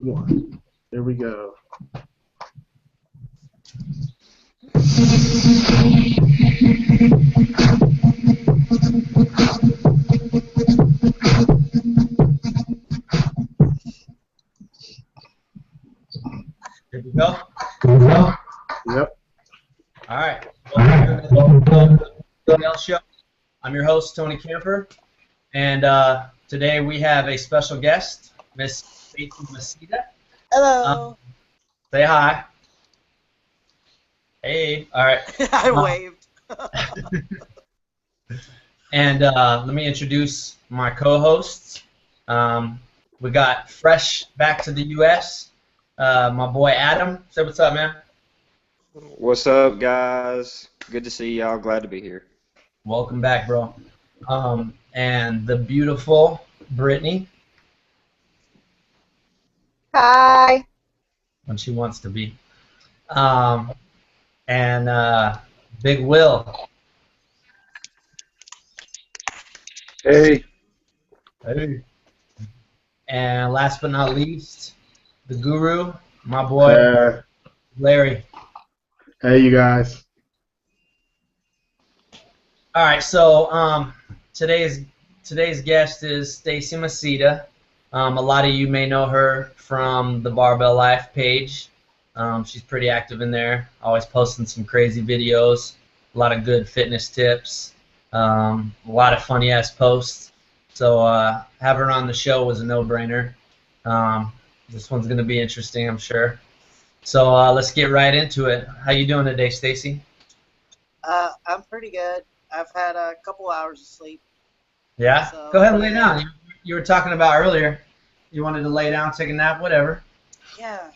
One. There we go. Here we go. Yep. All right. Welcome to the Stacy L Show. I'm your host, Tony Camper, and today we have a special guest, Miss Stacy Meseta. Hello. Say hi. Hey. All right. I waved. And let me introduce my co-hosts. We got fresh back to the U.S. My boy Adam. Say what's up, man. What's up, guys? Good to see y'all. Glad to be here. Welcome back, bro. And the beautiful Brittany, Hi. when she wants to be. And Big Will. Hey. Hey. And last but not least, the guru, my boy Larry. Hey, you guys. All right, so today's guest is Stacy Meseta. A lot of you may know her from the Barbell Life page. She's pretty active in there, always posting some crazy videos, a lot of good fitness tips, a lot of funny ass posts. So having her on the show was a no-brainer. This one's gonna be interesting, I'm sure. So let's get right into it. How you doing today, Stacy? I'm pretty good. I've had a couple hours of sleep. Yeah? So, Go ahead and lay down. You were talking about earlier. You wanted to lay down, take a nap, whatever. Yeah.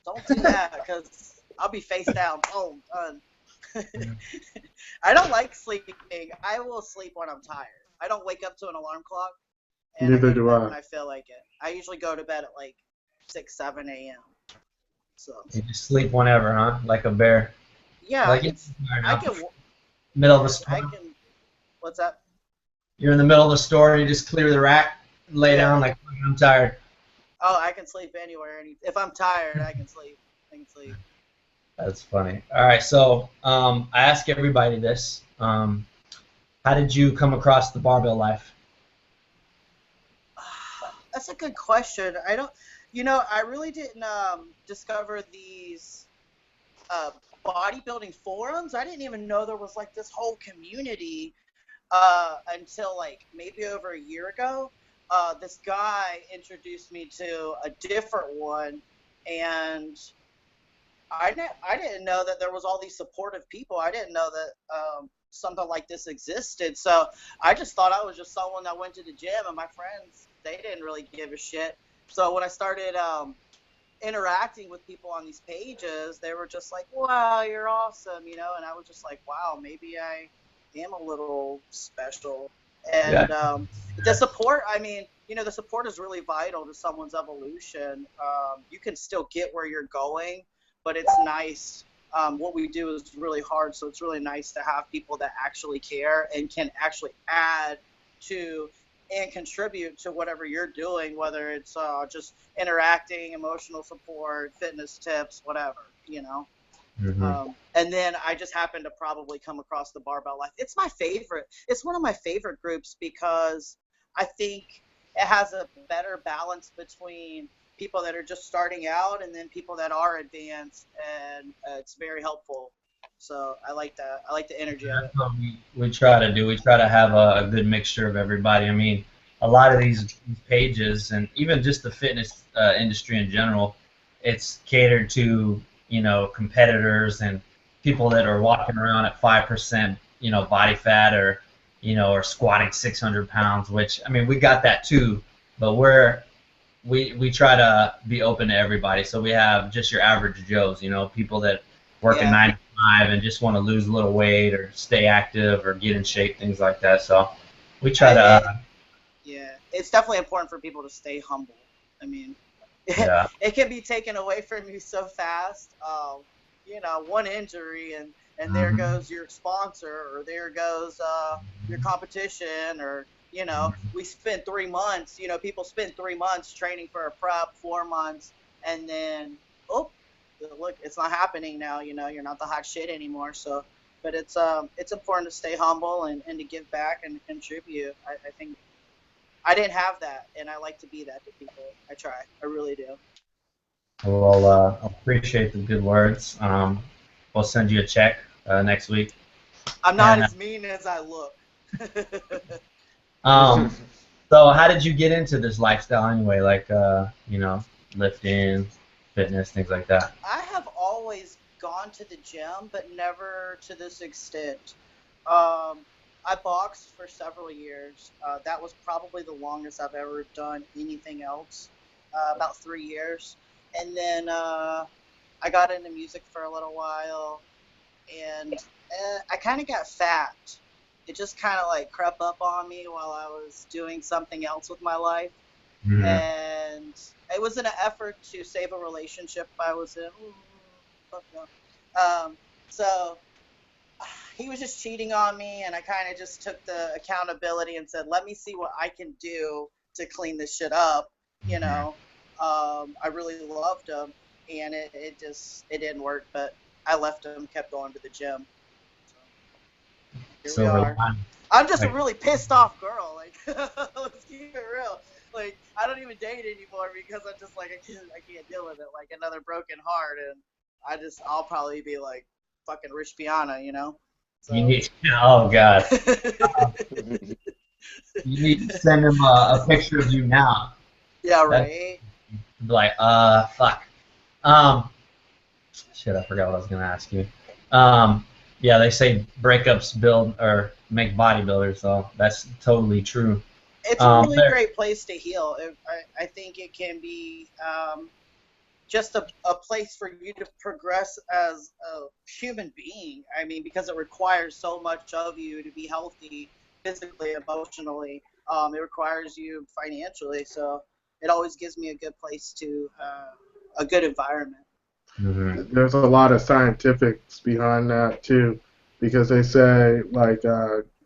Don't do that because I'll be face down. Boom, done. I don't like sleeping. I will sleep when I'm tired. I don't wake up to an alarm clock. And Neither I go to do bed I. when I feel like it. I usually go to bed at like 6, 7 a.m. So You just sleep whenever, huh? Like a bear. yeah, Like I can. middle of the store. I can. What's that? You're in the middle of the store, you just clear the rack, lay Yeah. down like I'm tired. Oh, I can sleep anywhere. If I'm tired, I can sleep. I can sleep. That's funny. All right, so I ask everybody this. How did you come across the Barbell Life? That's a good question. I really didn't discover these bodybuilding forums. I didn't even know there was like this whole community until like maybe over a year ago. This guy introduced me to a different one, and I didn't know that there was all these supportive people. I didn't know that something like this existed. So I just thought I was just someone that went to the gym, and my friends, they didn't really give a shit. So when I started interacting with people on these pages, they were just like, wow, you're awesome, and I was just like, wow, maybe I am a little special. And the support, the support is really vital to someone's evolution. You can still get where you're going, but it's nice. What we do is really hard, so it's really nice to have people that actually care and can actually add to and contribute to whatever you're doing, whether it's just interacting, emotional support, fitness tips, whatever, Mm-hmm. And then I just happened to probably come across the Barbell Life. It's my favorite. It's one of my favorite groups because I think it has a better balance between people that are just starting out and then people that are advanced, and it's very helpful. So I like that. I like the energy of it. That's what we try to do. We try to have a good mixture of everybody. I mean, a lot of these pages, and even just the fitness industry in general, it's catered to, competitors and people that are walking around at 5%, body fat, or, or squatting 600 pounds, which, I mean, we got that too, but we try to be open to everybody. So we have just your average Joes, people that work a 9 to 5 and just want to lose a little weight or stay active or get in shape, things like that. So we try to. Yeah, it's definitely important for people to stay humble. I mean, Yeah. it can be taken away from you so fast. One injury and there goes your sponsor, or there goes your competition, or You know, we spend 3 months, people spend 3 months training for a prep, 4 months, and then, oh, look, it's not happening now, you're not the hot shit anymore. So, but it's important to stay humble and to give back and contribute. I think I didn't have that, and I like to be that to people. I try. I really do. Well, I appreciate the good words. We'll send you a check next week. I'm not And as mean as I look. um, so how did you get into this lifestyle anyway? Like, lifting, fitness, things like that. I have always gone to the gym, but never to this extent. I boxed for several years. That was probably the longest I've ever done anything else, about 3 years. And then I got into music for a little while, and I kind of got fat. It just kind of like crept up on me while I was doing something else with my life. Mm-hmm. And it was in an effort to save a relationship I was in. Ooh, fuck no. So he was just cheating on me, and I kind of just took the accountability and said, let me see what I can do to clean this shit up. You know, I really loved him, and it didn't work, but I left him, kept going to the gym. So here we Silver are. line. I'm just a Like, really pissed off girl. Like, let's keep it real. Like, I don't even date anymore because I'm just like, I can't deal with it. Like, another broken heart, and I'll probably be like fucking Rich Piana, So. you need. Oh God. You need to send him a picture of you now. Yeah, That'd right. be like, fuck. Shit, I forgot what I was gonna ask you. Yeah, they say breakups build or make bodybuilders, so that's totally true. It's a really There. great place to heal. I think it can be just a place for you to progress as a human being. I mean, because it requires so much of you to be healthy physically, emotionally. It requires you financially. So it always gives me a good place a good environment. Mm-hmm. There's a lot of scientifics behind that too, because they say like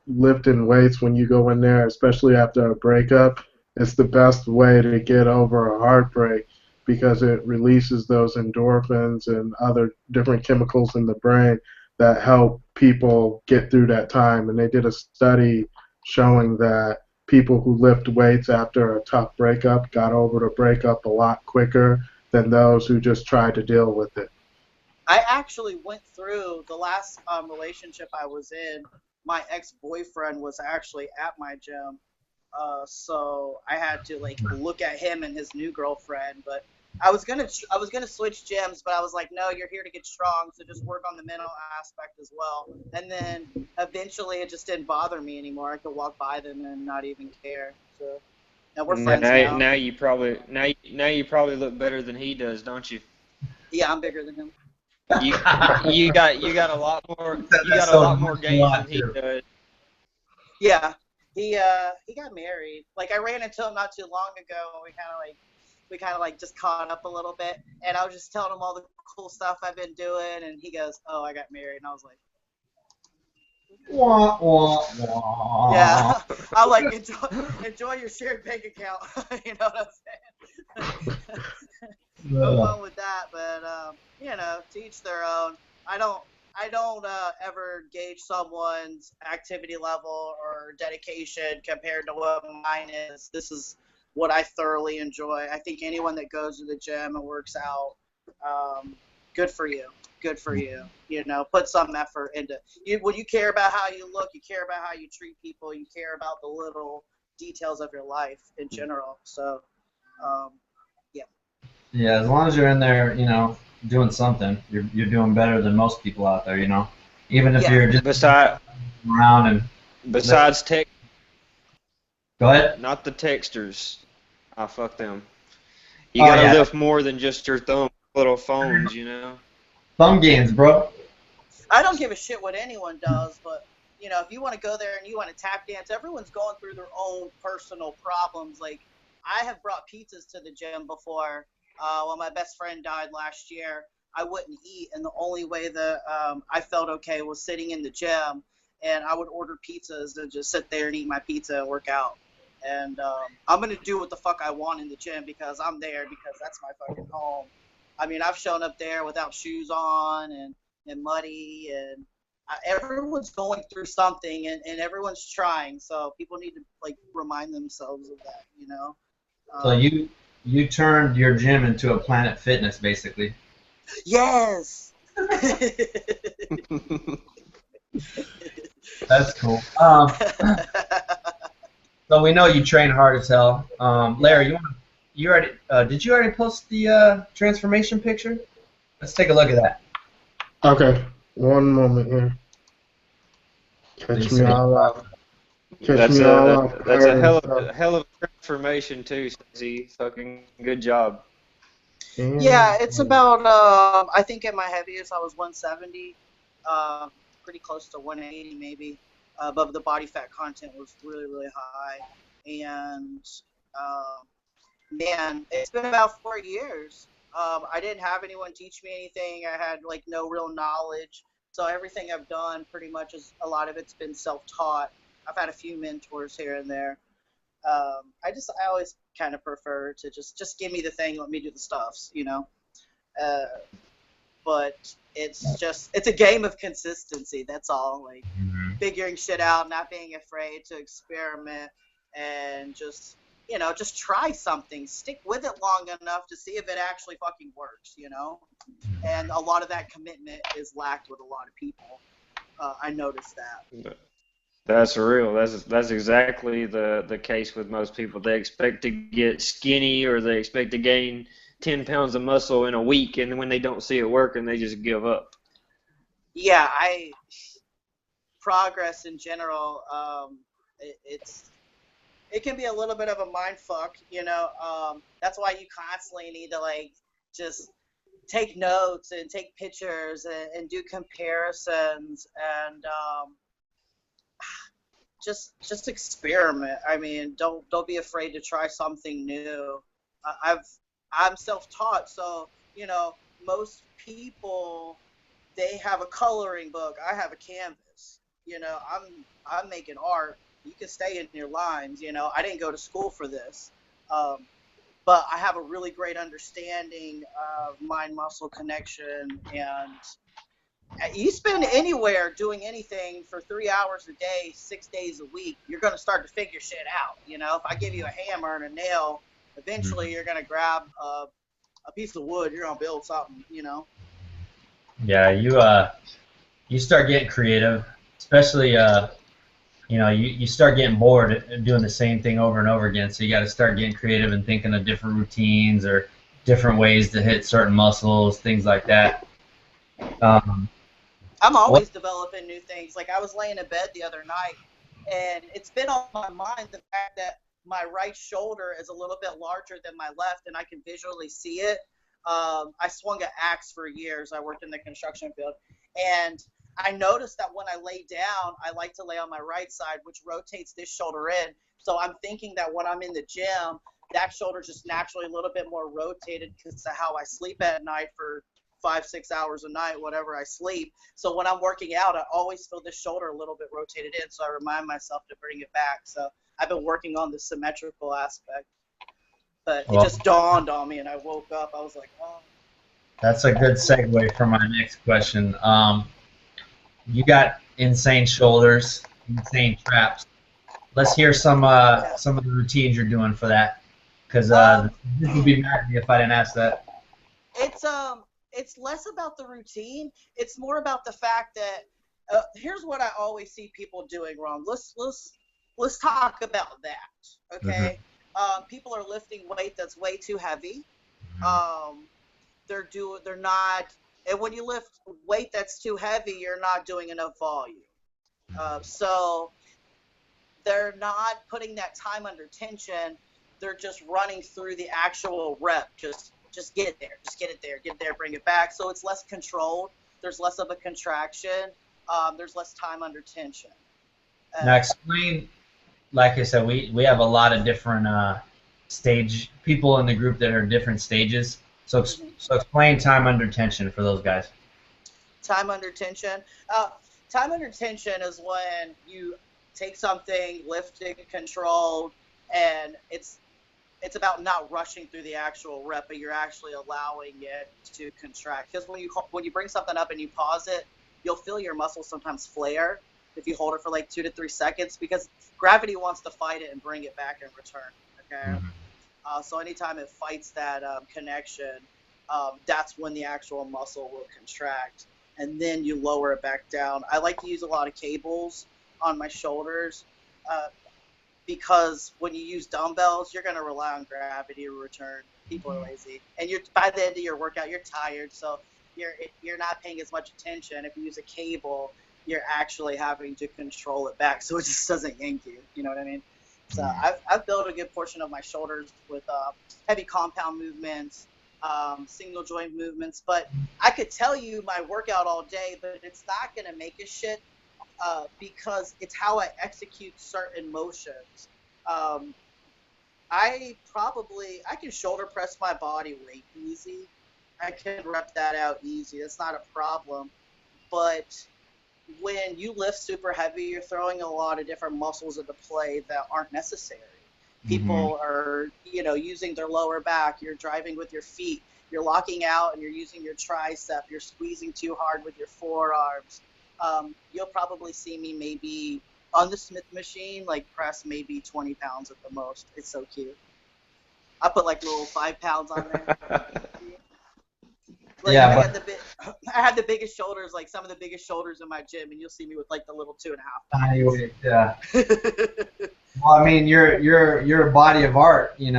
lifting weights when you go in there, especially after a breakup, it's the best way to get over a heartbreak because it releases those endorphins and other different chemicals in the brain that help people get through that time. And they did a study showing that people who lift weights after a tough breakup got over the breakup a lot quicker than those who just try to deal with it. I actually went through the last relationship I was in. My ex-boyfriend was actually at my gym, so I had to like look at him and his new girlfriend. But I was gonna switch gyms, but I was like, no, you're here to get strong, so just work on the mental aspect as well. And then eventually, it just didn't bother me anymore. I could walk by them and not even care. So now we're friends now. Now you probably look better than he does, don't you? Yeah, I'm bigger than him. You got a lot more That's so gains than lot he too. does. Yeah, he got married. Like I ran into him not too long ago, and we kind of like just caught up a little bit. And I was just telling him all the cool stuff I've been doing, and he goes, "Oh, I got married," and I was like, Wah, wah, wah. "Yeah." I'm like, enjoy your shared bank account. You know what I'm saying? No Yeah. fun with that, but to each their own. I don't I don't ever gauge someone's activity level or dedication compared to what mine is. This is what I thoroughly enjoy. I think anyone that goes to the gym and works out, um, good for you. Good for you. Put some effort into you. When you care about how you look, you care about how you treat people, you care about the little details of your life in general. So, um, yeah. Yeah, as long as you're in there, doing something, you're doing better than most people out there, Even if Yeah. you're just Besides around and lift. besides tech, Go ahead. not the texters. I fuck them. You Oh gotta yeah, lift more than just your thumb, little phones. thumb gains, bro. I don't give a shit what anyone does, but if you want to go there and you want to tap dance, everyone's going through their own personal problems. Like I have brought pizzas to the gym before. When my best friend died last year, I wouldn't eat, and the only way that I felt okay was sitting in the gym. and I would order pizzas and just sit there and eat my pizza and work out. And I'm going to do what the fuck I want in the gym because I'm there because that's my fucking home. I mean, I've shown up there without shoes on and muddy, and everyone's going through something, and everyone's trying. So people need to like remind themselves of that, you know. So you turned your gym into a Planet Fitness, basically. Yes. That's cool. So we know you train hard as hell. Larry, you already did you already post the transformation picture? Let's take a look at that. Okay, one moment here. Catch me all out. That's a hell of a transformation too, Stacey. Fucking good job. Yeah, it's about I think at my heaviest I was 170, pretty close to 180 maybe, but the body fat content was really, really high. And man, it's been about 4 years. I didn't have anyone teach me anything. I had like no real knowledge. So everything I've done pretty much is a lot of it's been self-taught. I've had a few mentors here and there. I always kind of prefer to just give me the thing, let me do the stuffs, you know. But it's a game of consistency. That's all. Like figuring shit out, not being afraid to experiment, and just try something, stick with it long enough to see if it actually fucking works, you know. And a lot of that commitment is lacked with a lot of people. I noticed that. That's real. That's exactly the case with most people. They expect to get skinny or they expect to gain 10 pounds of muscle in a week, and when they don't see it working, they just give up. Yeah, progress in general, it can be a little bit of a mind fuck, you know. That's why you constantly need to like just take notes and take pictures and do comparisons and just experiment. I mean, don't be afraid to try something new. I'm self-taught, so you know most people they have a coloring book. I have a canvas. You know, I'm making art. You can stay in your lines. You know, I didn't go to school for this, but I have a really great understanding of mind-muscle connection. And you spend anywhere doing anything for 3 hours a day, 6 days a week, you're going to start to figure shit out. You know, if I give you a hammer and a nail, eventually you're going to grab a piece of wood. You're going to build something. You know. Yeah, you start getting creative, especially you know, you start getting bored doing the same thing over and over again. So you got to start getting creative and thinking of different routines or different ways to hit certain muscles, things like that. I'm always developing new things. Like I was laying in bed the other night, and it's been on my mind the fact that my right shoulder is a little bit larger than my left, and I can visually see it. I swung an axe for years. I worked in the construction field, and I noticed that when I lay down, I like to lay on my right side, which rotates this shoulder in. So I'm thinking that when I'm in the gym, that shoulder just naturally a little bit more rotated because of how I sleep at night for 5-6 hours a night, whatever I sleep. So when I'm working out, I always feel this shoulder a little bit rotated in. So I remind myself to bring it back. So I've been working on the symmetrical aspect. But it just dawned on me, and I woke up. I was like, oh. That's a good segue for my next question. You got insane shoulders, insane traps. Let's hear some of the routines you're doing for that, because this would be mad at me if I didn't ask that. It's less about the routine. It's more about the fact that here's what I always see people doing wrong. Let's talk about that, okay? Mm-hmm. People are lifting weight that's way too heavy. They're not. And when you lift weight that's too heavy, you're not doing enough volume. So they're not putting that time under tension. They're just running through the actual rep. Just get it there. Just get it there, bring it back. So it's less controlled. There's less of a contraction. There's less time under tension. Now explain, like I said, we have a lot of different stage people in the group that are different stages. So explain time under tension for those guys. Time under tension. time under tension is when you take something, lift it, controlled, and it's about not rushing through the actual rep, but you're actually allowing it to contract. Because when you bring something up and you pause it, you'll feel your muscles sometimes flare if you hold it for like 2 to 3 seconds, because gravity wants to fight it and bring it back in return. Okay. So anytime it fights that connection, that's when the actual muscle will contract, and then you lower it back down. I like to use a lot of cables on my shoulders, because when you use dumbbells, you're going to rely on gravity to return. People are lazy, and by the end of your workout, you're tired, so you're not paying as much attention. If you use a cable, you're actually having to control it back, so it just doesn't yank you. You know what I mean? So I've built a good portion of my shoulders with heavy compound movements, single joint movements. But I could tell you my workout all day, but it's not going to make a shit, because it's how I execute certain motions. I can shoulder press my body weight easy. I can rep that out easy. That's not a problem. But when you lift super heavy, you're throwing a lot of different muscles into play that aren't necessary. People are, using their lower back. You're driving with your feet. You're locking out and you're using your tricep. You're squeezing too hard with your forearms. You'll probably see me maybe on the Smith machine, like press maybe 20 pounds at the most. It's so cute. I put like little 5 pounds on there. Like, yeah, I had the biggest shoulders, like some of the biggest shoulders in my gym, and you'll see me with like the little 2.5 pounds. anyway, yeah. Well, I mean, your body of art, Thank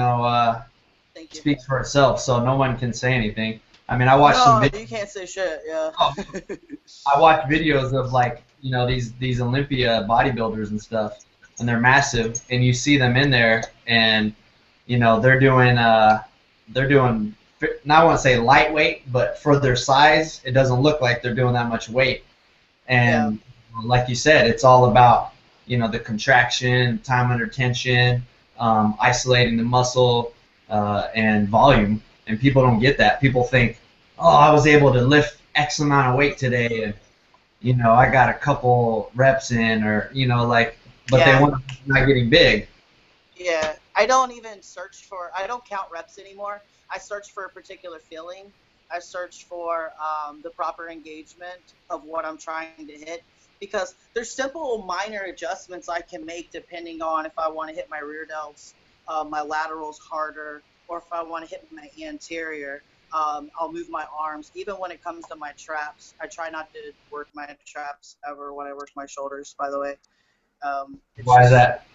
you. speaks for itself, so no one can say anything. I mean, I watched some videos. You can't say shit. Yeah. I watch videos of like these Olympia bodybuilders and stuff, and they're massive, and you see them in there, and they're doing not I want to say lightweight, but for their size, it doesn't look like they're doing that much weight. And like you said, it's all about the contraction, time under tension, isolating the muscle, and volume. And people don't get that. People think, oh, I was able to lift X amount of weight today, and I got a couple reps in, or but they want to not getting big. Yeah, I don't count reps anymore. I search for a particular feeling. I search for the proper engagement of what I'm trying to hit, because there's simple minor adjustments I can make depending on if I want to hit my rear delts, my laterals harder, or if I want to hit my anterior. I'll move my arms. Even when it comes to my traps, I try not to work my traps ever when I work my shoulders, by the way. Why is that?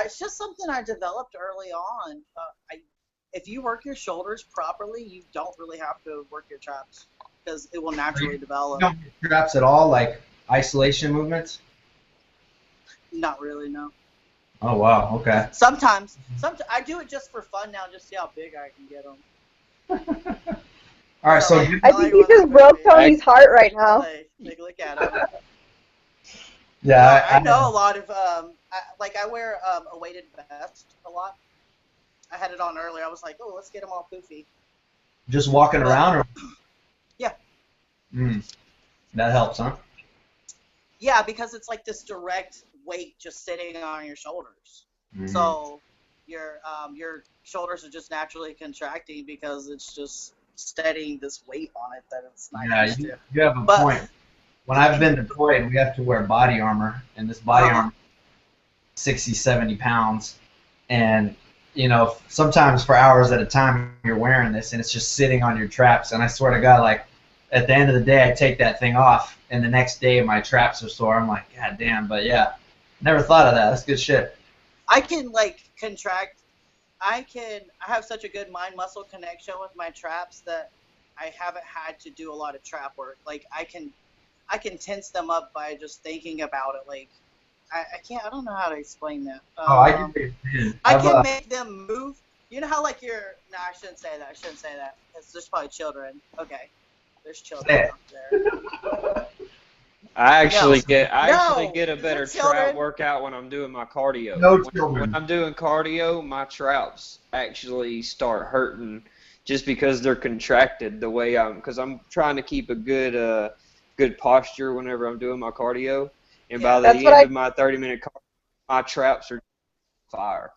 It's just something I developed early on. If you work your shoulders properly, you don't really have to work your traps, because it will naturally develop. You don't get traps at all, like isolation movements? Not really, no. Oh, wow, okay. Sometimes I do it just for fun now, just see how big I can get them. All right, so I think you just broke Tony's heart right now. Take a look at him. yeah, I know a lot of I wear a weighted vest a lot. I had it on earlier. I was like, oh, let's get them all poofy. Just walking around, or? Yeah. That helps, huh? Yeah, because it's like this direct weight just sitting on your shoulders. So your shoulders are just naturally contracting because it's just steadying this weight on it that it's not used to. You have a point. When I've been deployed, we have to wear body armor, and this body armor is 60, 70 pounds, and sometimes for hours at a time you're wearing this, and it's just sitting on your traps, and I swear to God, like, at the end of the day, I take that thing off, and the next day my traps are sore. I'm like, God damn, but yeah, never thought of that. That's good shit. I can, like, contract. I have such a good mind-muscle connection with my traps that I haven't had to do a lot of trap work. Like, I can tense them up by just thinking about it. Like, I don't know how to explain that. I can make them move. You know how, like, no, I shouldn't say that. There's probably children. Okay. There's children out there. I actually get a better trap workout when I'm doing my cardio. When I'm doing cardio, my traps actually start hurting just because they're contracted the way because I'm trying to keep a good good posture whenever I'm doing my cardio. And by Yeah. the That's what end I. of my 30-minute cardio, my traps are fire.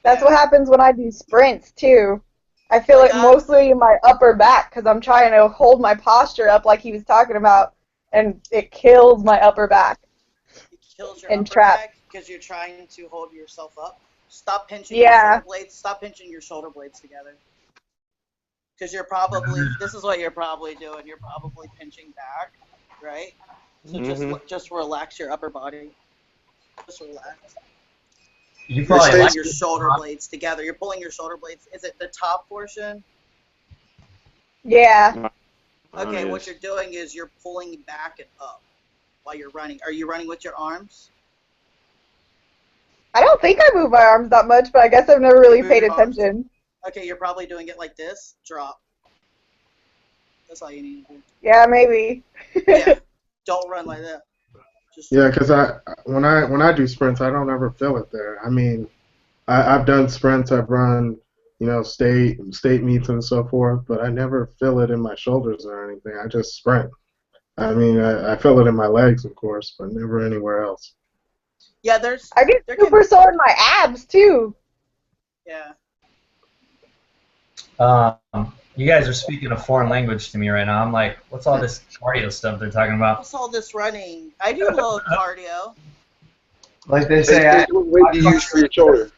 That's what Yeah. happens when I do sprints too. I feel Like it mostly in my upper back because I'm trying to hold my posture up, like he was talking about, and it kills my upper back it kills your and upper traps. back because you're trying to hold yourself up. Stop pinching your Yeah. shoulder blades. Stop pinching your shoulder blades together. Because you're probably, this is what you're probably doing. You're probably pinching back, right? So Hmm just relax your upper body. Just relax. You You're probably pulling like your shoulder blades together. You're pulling your shoulder blades. Is it the top portion? Yeah. Okay, what Yes. you're doing is you're pulling back and up while you're running. Are you running with your arms? I don't think I move my arms that much, but I guess I've never You really move paid your arms? attention. Okay, you're probably doing it like this. Drop. That's all you need to do. Yeah, maybe. Yeah. Don't run like that. Just Yeah, because when I do sprints, I don't ever feel it there. I mean, I've done sprints, I've run, state meets and so forth, but I never feel it in my shoulders or anything. I just sprint. I mean, I feel it in my legs, of course, but never anywhere else. yeah, I get there can super sore in my abs too. yeah. you guys are speaking a foreign language to me right now. I'm like, what's all this cardio stuff they're talking about? What's all this running? I do a little cardio. Like they Hey, say, Stacy, what weight do you use for your shoulder?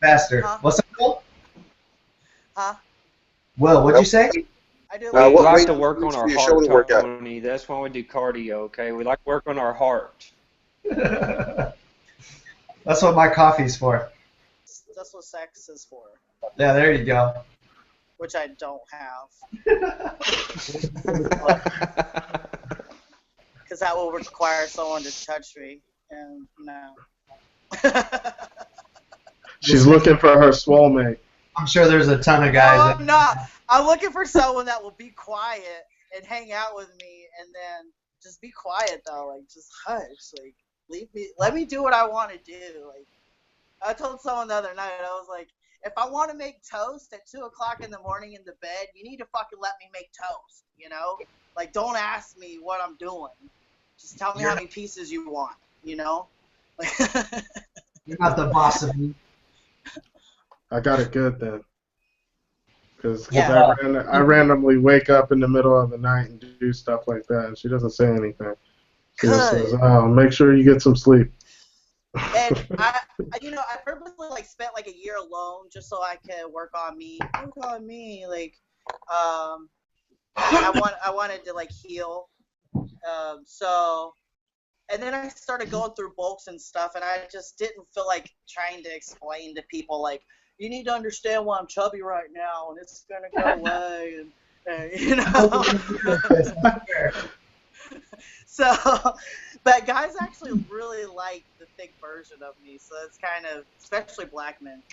faster. Huh? What's that, Will? Huh? Will, what'd you say? I do a We little What like weight to do cardio. you work use on for our your heart, shoulder workout? Tony. That's why we do cardio, okay? We like to work on our heart. That's what my coffee's for. That's what sex is for, Yeah, there you go. which I don't have, because that will require someone to touch me, and no. She's looking for her swole mate. I'm sure there's a ton of No, guys. I'm not. I'm looking for someone that will be quiet and hang out with me, and then just be quiet though, like just hush, like leave me, let me do what I want to do. Like I told someone the other night, I was like, if I want to make toast at 2 o'clock in the morning in the bed, you need to fucking let me make toast, you know? Like don't ask me what I'm doing. Just tell me how many pieces you want, you know? You're not the boss of me. I got it good then. Because Yeah. I randomly wake up in the middle of the night and do stuff like that, and she doesn't say anything. She just says, Good. "Oh, make sure you get some sleep." And I purposely like spent like a year alone just so I could work on me. Like, I wanted to like heal. So, and then I started going through books and stuff, and I just didn't feel like trying to explain to people like, you need to understand why I'm chubby right now, and it's gonna go away, and you know. So, but guys actually really like the thick version of me, so it's kind of, especially black men.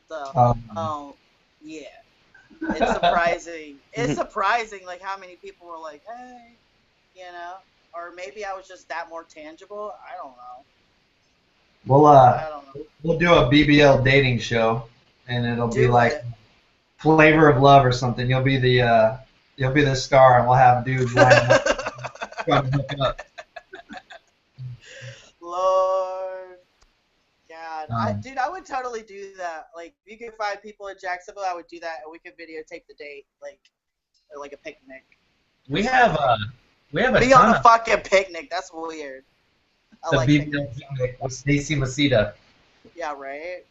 So, yeah, it's surprising. It's surprising, like how many people were like, "Hey," you know, or maybe I was just that more tangible. I don't know. I don't know. We'll do a BBL dating show, and it'll be Do like it. Flavor of Love or something. You'll be the star, and we'll have dudes lining up trying to hook up. Lord, God, dude, I would totally do that. Like, if you could find people in Jacksonville, I would do that, and we could videotape the date, like a picnic. We have a Be on ton a of fucking picnic. That's weird. I the like BBL picnics. picnic with Stacy Meseta. Yeah, right.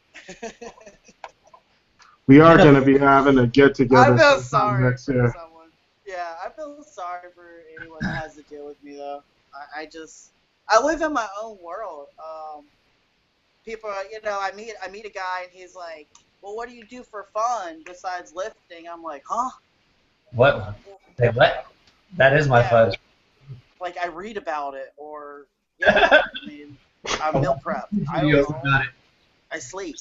We are going to be having a get I together feel sometime sorry next for year. someone. Yeah, I feel sorry for anyone that has to deal with me though. I live in my own world. People, I meet a guy and he's like, "Well, what do you do for fun besides lifting?" I'm like, "Huh? What? Say what? That is my fudge. Like I read about it, or I mean, I'm meal prep. I don't know. About it. I sleep,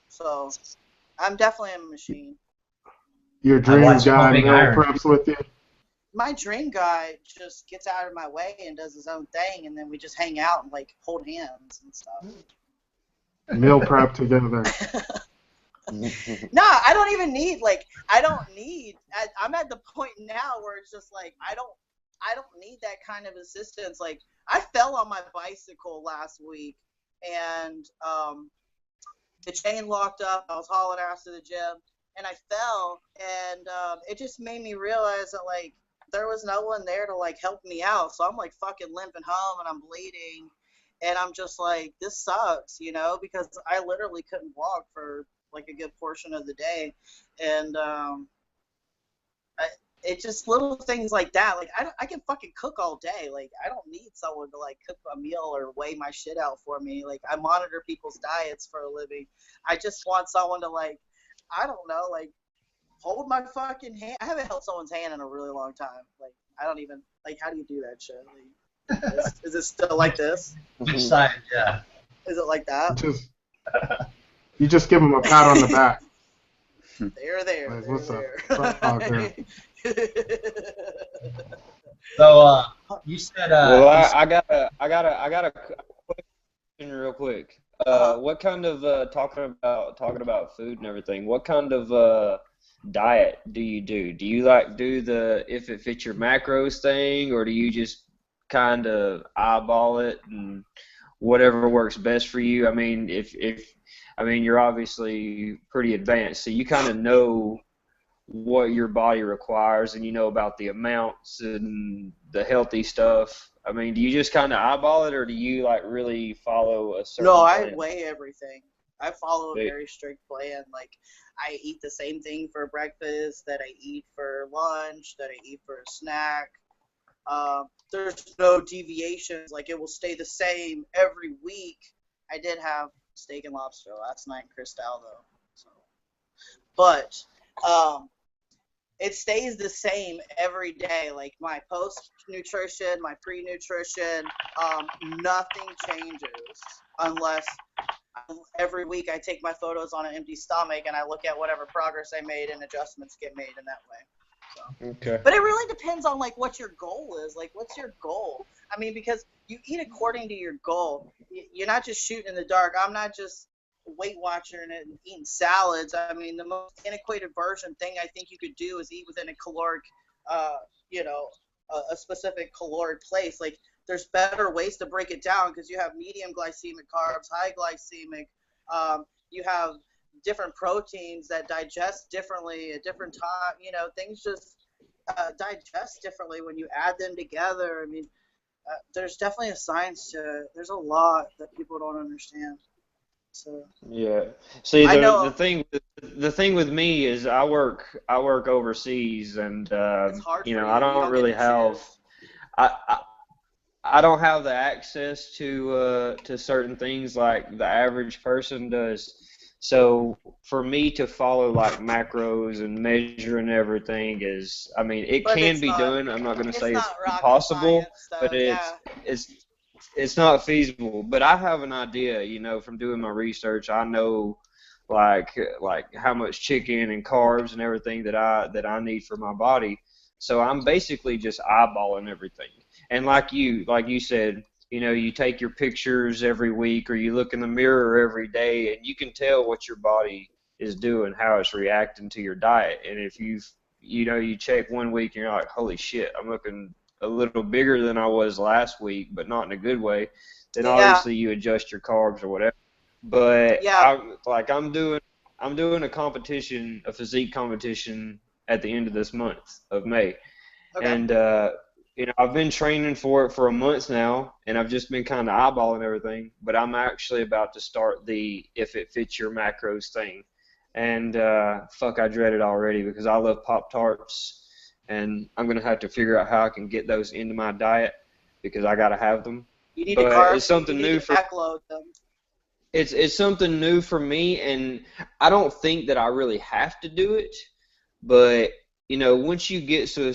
so I'm definitely a machine." Your dream watched guy Pumping meal Iron. preps with you. My dream guy just gets out of my way and does his own thing, and then we just hang out and like hold hands and stuff. Meal prep together. No, I don't even need I'm at the point now where it's just like I don't I don't need that kind of assistance. Like, I fell on my bicycle last week, and the chain locked up. I was hauling ass to the gym, and I fell, and it just made me realize that, like, there was no one there to, like, help me out. So I'm, like, fucking limping home, and I'm bleeding, and I'm just like, this sucks, you know, because I literally couldn't walk for, like, a good portion of the day. And it's just little things like that. Like, I can fucking cook all day. Like, I don't need someone to, like, cook a meal or weigh my shit out for me. Like, I monitor people's diets for a living. I just want someone to, like, I don't know, like, hold my fucking hand. I haven't held someone's hand in a really long time. Like, I don't even, like, how do you do that shit? Like, is it still like this? Which side? Yeah. Is it like that? You just give them a pat on the back. There. Like, what's up? Oh, good. So you said Well, I got a question real quick. What kind of talking about food and everything? What kind of diet do you do? Do you like do the if it fits your macros thing, or do you just kind of eyeball it and whatever works best for you? I mean, I mean, you're obviously pretty advanced, so you kind of know what your body requires, and you know about the amounts and the healthy stuff. I mean, do you just kind of eyeball it, or do you like really follow a certain No, plan? I weigh everything. I follow a very strict plan. Like, I eat the same thing for breakfast that I eat for lunch, that I eat for a snack. There's no deviations. Like, it will stay the same every week. I did have steak and lobster last night, Cristal, though. So, but it stays the same every day. Like, my post-nutrition, my pre-nutrition, nothing changes unless every week I take my photos on an empty stomach and I look at whatever progress I made and adjustments get made in that way. So. Okay. But it really depends on, like, what your goal is. Like, what's your goal? I mean, because you eat according to your goal. You're not just shooting in the dark. I'm not just Weight Watching and eating salads. I mean, the most antiquated version thing I think you could do is eat within a caloric, a specific caloric place. Like, there's better ways to break it down because you have medium glycemic carbs, high glycemic. You have different proteins that digest differently at different time. You know, things just digest differently when you add them together. I mean, there's definitely a science to it. There's a lot that people don't understand. So Yeah. See, I know the thing with me is I work overseas, and it's hard you for know, you. I You don't don't really get to have choose. I don't have the access to certain things like the average person does. So for me to follow like macros and measuring everything is, I mean, it But can be done. I'm not going to it's say it's not rocket impossible, science, though. but Yeah. it's not feasible. But I have an idea, you know, from doing my research. I know like how much chicken and carbs and everything that I need for my body. So I'm basically just eyeballing everything. And like you said, you know, you take your pictures every week or you look in the mirror every day and you can tell what your body is doing, how it's reacting to your diet. And if you check one week and you're like, holy shit, I'm looking a little bigger than I was last week, but not in a good way, then Yeah. obviously you adjust your carbs or whatever. But Yeah. I'm doing a competition, a physique competition at the end of this month of May. Okay. And you know, I've been training for it for a month now, and I've just been kind of eyeballing everything. But I'm actually about to start the if it fits your macros thing, and fuck, I dread it already because I love Pop Tarts, and I'm gonna have to figure out how I can get those into my diet because I gotta have them. You need to But carb. it's something You need new to for backload them. it's something new for me, and I don't think that I really have to do it. But you know, once you get to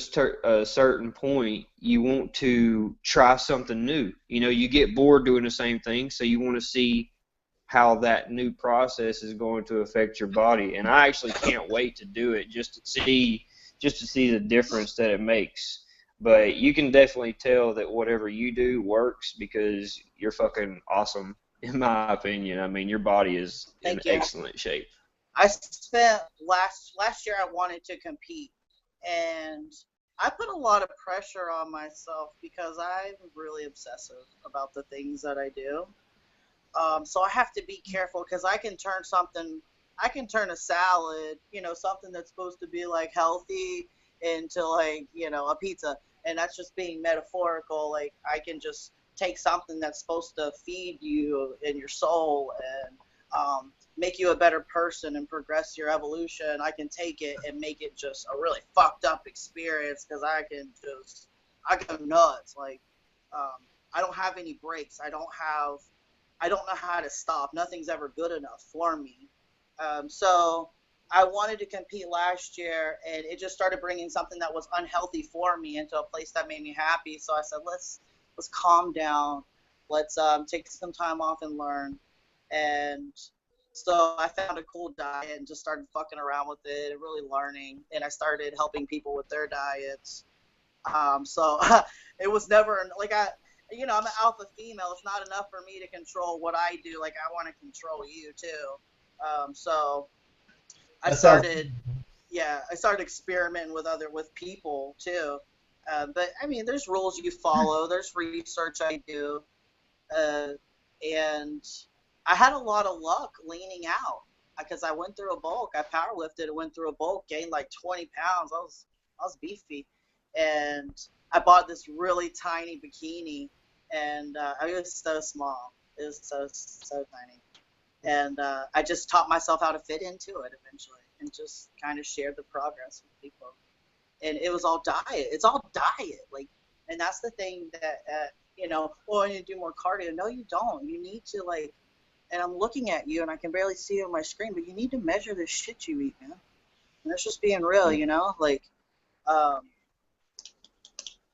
a certain point, you want to try something new. You know, you get bored doing the same thing, so you want to see how that new process is going to affect your body. And I actually can't wait to do it just to see the difference that it makes. But you can definitely tell that whatever you do works because you're fucking awesome, in my opinion. I mean, your body is in Thank you. excellent shape. I spent last year. I wanted to compete, and I put a lot of pressure on myself because I'm really obsessive about the things that I do. So I have to be careful because I can turn a salad, something that's supposed to be like healthy into like, a pizza. And that's just being metaphorical. Like I can just take something that's supposed to feed you in your soul and make you a better person and progress your evolution. I can take it and make it just a really fucked up experience because I go nuts. Like, I don't have any breaks. I don't know how to stop. Nothing's ever good enough for me. So I wanted to compete last year, and it just started bringing something that was unhealthy for me into a place that made me happy. So I said, let's calm down. Let's take some time off and learn. And so I found a cool diet and just started fucking around with it and really learning. And I started helping people with their diets. So it was never like I'm an alpha female. It's not enough for me to control what I do. Like I want to control you too. So I That sounds. started, yeah, I started experimenting with people too. But I mean, there's rules you follow. There's research I do, uh, and I had a lot of luck leaning out because I went through a bulk. I powerlifted and went through a bulk, gained like 20 pounds. I was beefy, and I bought this really tiny bikini, and it was so small. It was so tiny, and I just taught myself how to fit into it eventually, and just kind of shared the progress with people. And it was all diet. It's all diet, like, and that's the thing that well, I need to do more cardio. No, you don't. You need to like, and I'm looking at you, and I can barely see you on my screen, but you need to measure the shit you eat, man. And that's just being real, like, um,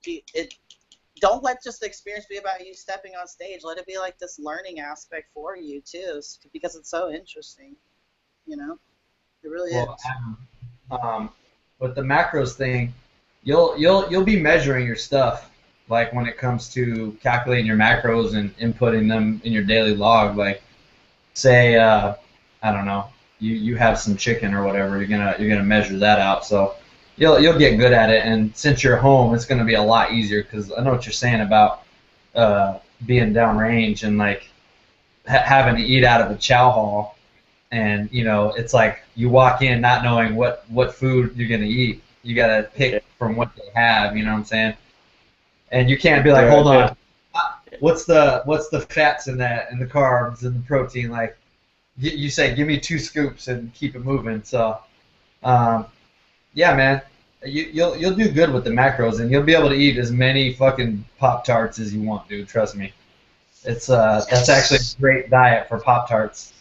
it. Don't let just the experience be about you stepping on stage. Let it be like this learning aspect for you too, because it's so interesting. It really Well, is. with the macros thing, you'll be measuring your stuff, like when it comes to calculating your macros and inputting them in your daily log. Like, say, I don't know, you have some chicken or whatever, you're gonna measure that out. So you'll get good at it, and since you're home, it's gonna be a lot easier because I know what you're saying about being downrange and like having to eat out of a chow hall, and it's like you walk in not knowing what food you're gonna eat. You gotta Yeah. pick from what they have. You know what I'm saying? And you can't be like, Yeah. hold on, what's the fats in that and the carbs and the protein? Like you say, give me 2 scoops and keep it moving. So um, yeah, man, you'll do good with the macros, and you'll be able to eat as many fucking Pop Tarts as you want, dude. Trust me. It's that's actually a great diet for Pop Tarts.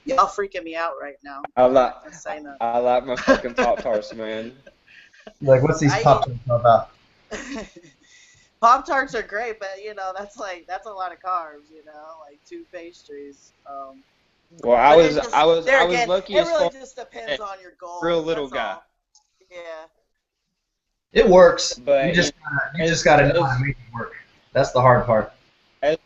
Y'all freaking me out right now. I like I'm saying that. I like my fucking Pop Tarts, man. Like, what's these Pop I Tarts all about? Pop Tarts are great, but that's a lot of carbs. Like 2 pastries. Well, I But it was just I was there I was again, lucky it as really far just as depends on your a real goals. little That's guy, all. Yeah. It works. You but just you just gotta know how to make it work. That's the hard part. as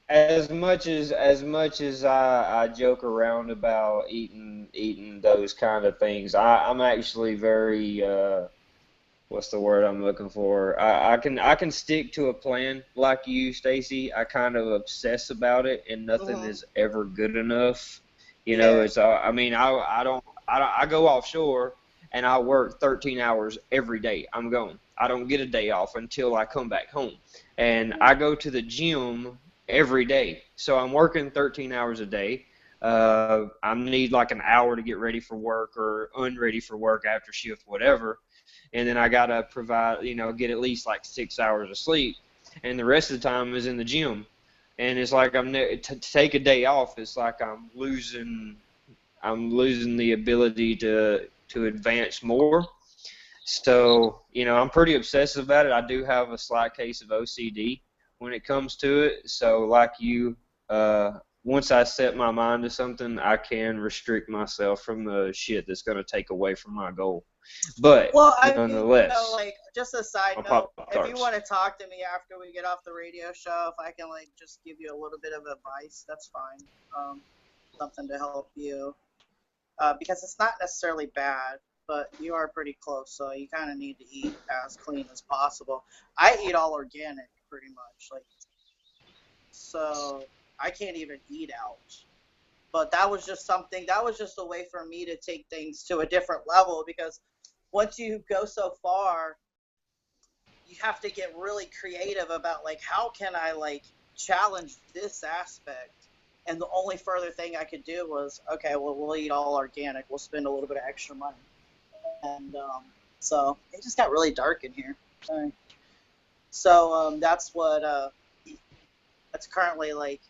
as much as I joke around about eating those kind of things, I'm actually very what's the word I'm looking for? I can stick to a plan like you, Stacy. I kind of obsess about it, and nothing Mhm. is ever good enough. Yeah. It's I mean I go offshore and I work 13 hours every day. I'm gone. I don't get a day off until I come back home, and I go to the gym every day. So I'm working 13 hours a day. I need like an hour to get ready for work or unready for work after shift, whatever, and then I gotta provide, get at least like 6 hours of sleep, and the rest of the time is in the gym. And it's like to take a day off. It's like I'm losing the ability to advance more. So I'm pretty obsessive about it. I do have a slight case of OCD when it comes to it. So like you, once I set my mind to something, I can restrict myself from the shit that's going to take away from my goal. But Well, I mean, nonetheless, like, just a side my note, Pop if you Tarts. want to talk to me after we get off the radio show, if I can, like, just give you a little bit of advice, that's fine. Something to help you. Because it's not necessarily bad, but you are pretty close, so you kind of need to eat as clean as possible. I eat all organic, pretty much, like, so I can't even eat out. But that was just something, that was just a way for me to take things to a different level, because once you go so far, you have to get really creative about, like, how can I, like, challenge this aspect? And the only further thing I could do was, okay, well, we'll eat all organic. We'll spend a little bit of extra money. And so it just got really dark in here. Sorry. So that's what, that's currently, like,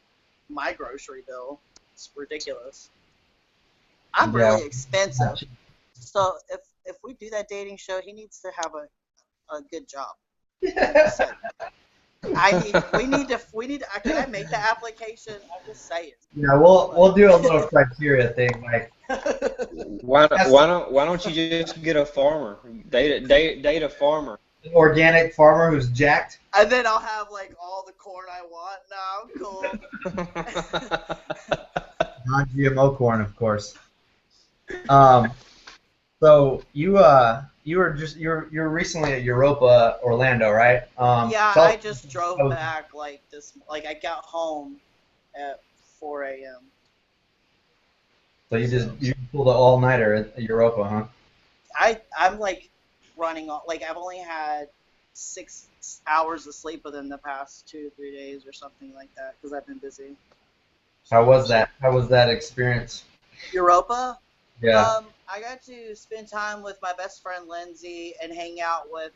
my grocery bill. It's ridiculous. I'm really expensive. So if we do that dating show, he needs to have a good job. We need to. Can I make the application? I'm just saying. Yeah, we'll do a little criteria thing, like. Why don't you just get a farmer? Date a farmer. An organic farmer who's jacked. And then I'll have, like, all the corn I want. No, I'm cool. Non-GMO corn, of course. So you're recently at Europa, Orlando, right? Yeah, I just drove back like this. Like, I got home at 4 a.m. So you pulled an all-nighter at Europa, huh? I'm like running on, like, I've only had 6 hours of sleep within the past 2 to 3 days or something like that, because I've been busy. How was that? How was that experience? Europa? Yeah. I got to spend time with my best friend Lindsay and hang out with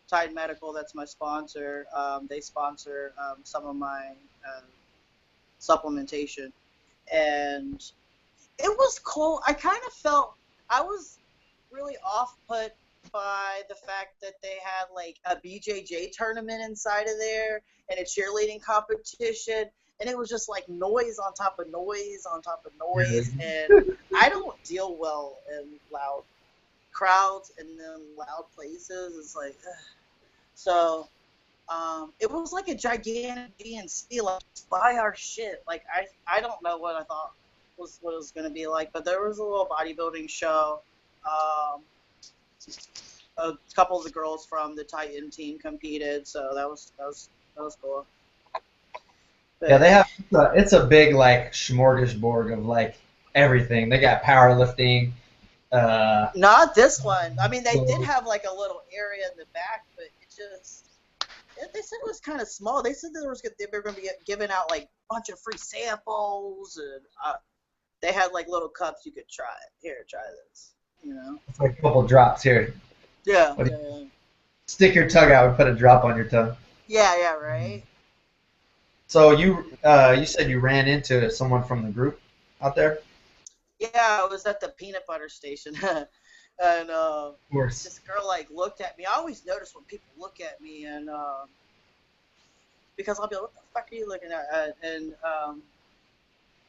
Tide Medical. That's my sponsor. They sponsor some of my supplementation, and it was cool. I kind of felt I was really off-put by the fact that they had, like, a BJJ tournament inside of there and a cheerleading competition. And it was just, like, noise on top of noise on top of noise. And I don't deal well in loud crowds and then loud places. It's like, ugh. So it was like a gigantic DNC, like, buy our shit. Like, I don't know what I thought was what it was going to be like. But there was a little bodybuilding show. A couple of the girls from the Titan team competed. So that was cool. Yeah, they have. It's a big, like, smorgasbord of, like, everything. They got powerlifting. Not this one. I mean, they did have, like, a little area in the back, but they said it was kind of small. They said they were going to be giving out, like, a bunch of free samples, and they had, like, little cups you could try it. Here, try this. You know. It's like a couple drops here. Yeah. Stick your tongue out and put a drop on your tongue. Yeah, right. So you said you ran into someone from the group out there? Yeah, I was at the peanut butter station, and of course. this girl, like, looked at me. I always notice when people look at me, and because I'll be like, "What the fuck are you looking at?" And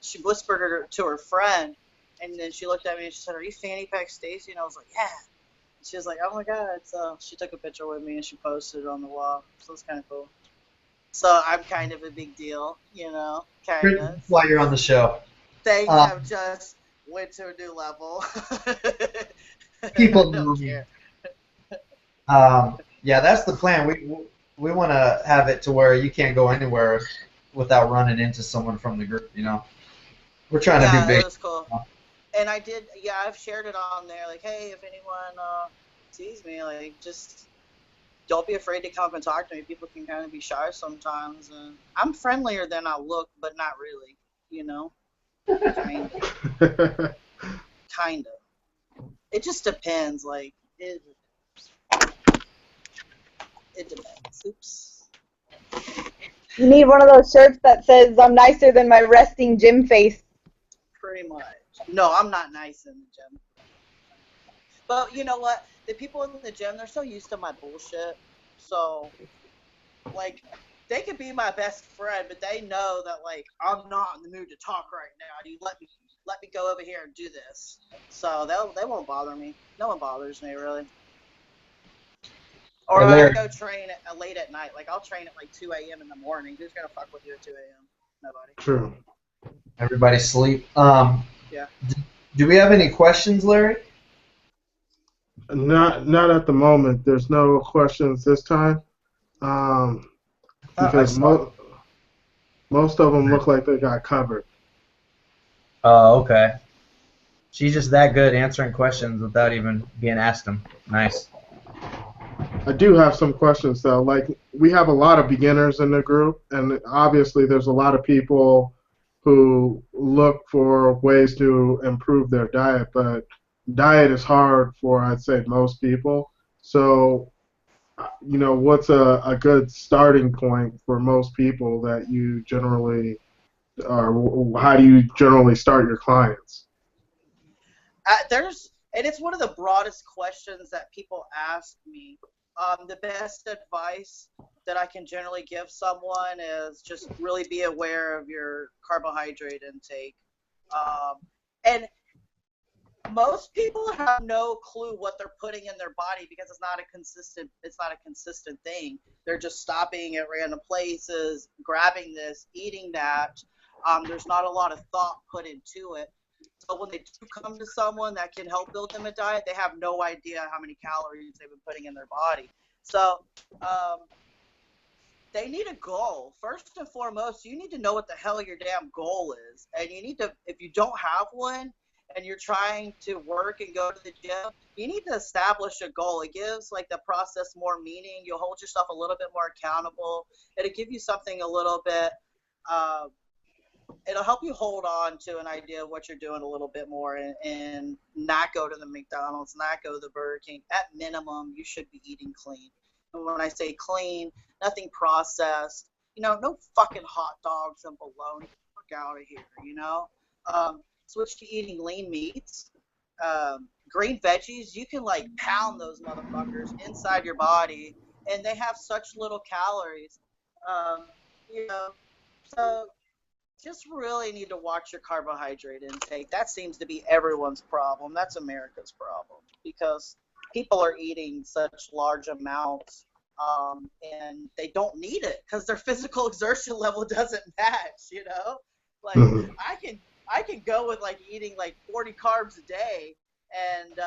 she whispered to her friend, and then she looked at me and she said, "Are you fanny pack Stacy?" And I was like, "Yeah." And she was like, "Oh my god!" So she took a picture with me and she posted it on the wall. So it's kind of cool. So I'm kind of a big deal, you know, kind of. That's why you're on the show. Things have just went to a new level. People know me. Yeah, that's the plan. We want to have it to where you can't go anywhere without running into someone from the group, you know. We're trying to do big. It was cool. And I did, I've shared it on there, like, hey, if anyone sees me, like, just don't be afraid to come up and talk to me. People can kind of be shy sometimes. And I'm friendlier than I look, but not really, you know? Kind of. Kind of. It just depends. Like, it depends. Oops. You need one of those shirts that says, "I'm nicer than my resting gym face." Pretty much. No, I'm not nice in the gym. But you know what? The people in the gym, they're so used to my bullshit. So, like, they could be my best friend, but they know that, like, I'm not in the mood to talk right now. You let me go over here and do this. So they won't bother me. No one bothers me, really. Or I go train late at night. Like, I'll train at like 2 a.m. in the morning. Who's gonna fuck with you at 2 a.m.? Nobody. True. Everybody sleep. Yeah. Do we have any questions, Larry? Not at the moment. There's no questions this time. Um, I because saw. most of them look like they got covered. Oh, okay. She's just that good answering questions without even being asked them. Nice. I do have some questions though. Like we have a lot of beginners in the group, and obviously there's a lot of people who look for ways to improve their diet, but diet is hard for I'd say most people. So, what's a good starting point for most people that you generally, or how do you generally start your clients? And it's one of the broadest questions that people ask me. The best advice that I can generally give someone is just really be aware of your carbohydrate intake. And most people have no clue what they're putting in their body because it's not a consistent thing. They're just stopping at random places, grabbing this, eating that. There's not a lot of thought put into it. So when they do come to someone that can help build them a diet, they have no idea how many calories they've been putting in their body. So they need a goal. First and foremost, you need to know what the hell your damn goal is. And you need to, if you don't have one and you're trying to work and go to the gym, you need to establish a goal. It gives like the process more meaning. You'll hold yourself a little bit more accountable. It'll give you something a little bit, uh, it'll help you hold on to an idea of what you're doing a little bit more and not go to the McDonald's, not go to the Burger King. At minimum, you should be eating clean. And when I say clean, nothing processed, no fucking hot dogs and bologna. Fuck out of here. Switch to eating lean meats. Green veggies, you can like pound those motherfuckers inside your body, and they have such little calories. Um, you know, so just really need to watch your carbohydrate intake. That seems to be everyone's problem. That's America's problem because people are eating such large amounts, and they don't need it because their physical exertion level doesn't match. Like Mhm. I can go with like eating like 40 carbs a day, and